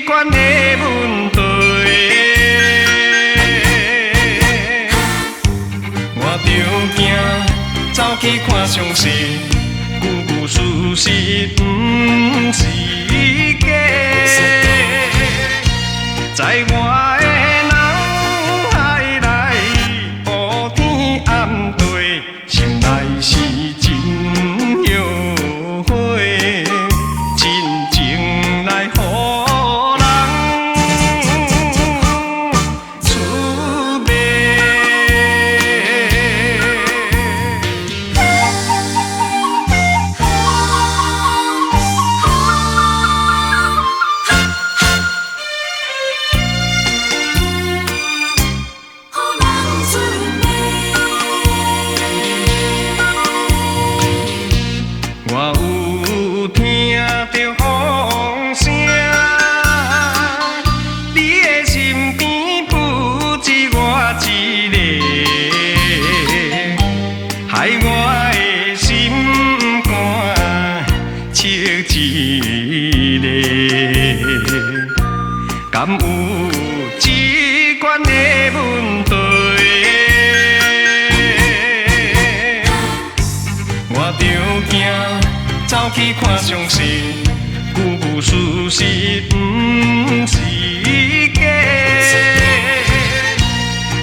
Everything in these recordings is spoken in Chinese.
关的问题。我着惊走去看详细，句句事实不是假，在我的脑海内乌天暗地，心内是真后悔，真情来予人出卖。我有听到风声，你的身边不止我一个，害我的心肝切一个，敢有这款的问题？我着惊走去看详细，句句事实不是假，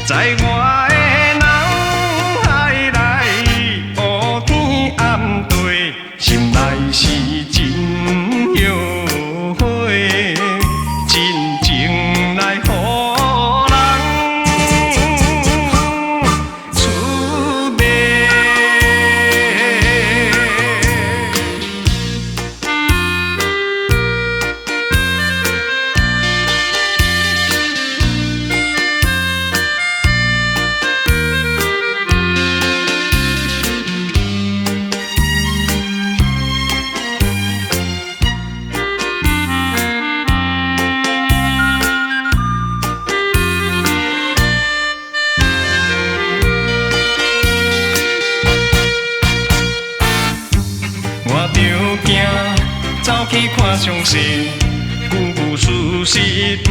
在我的脑海内乌天暗地，心内是真后悔，真情来予人出卖。我着惊走去看详细，句句事实不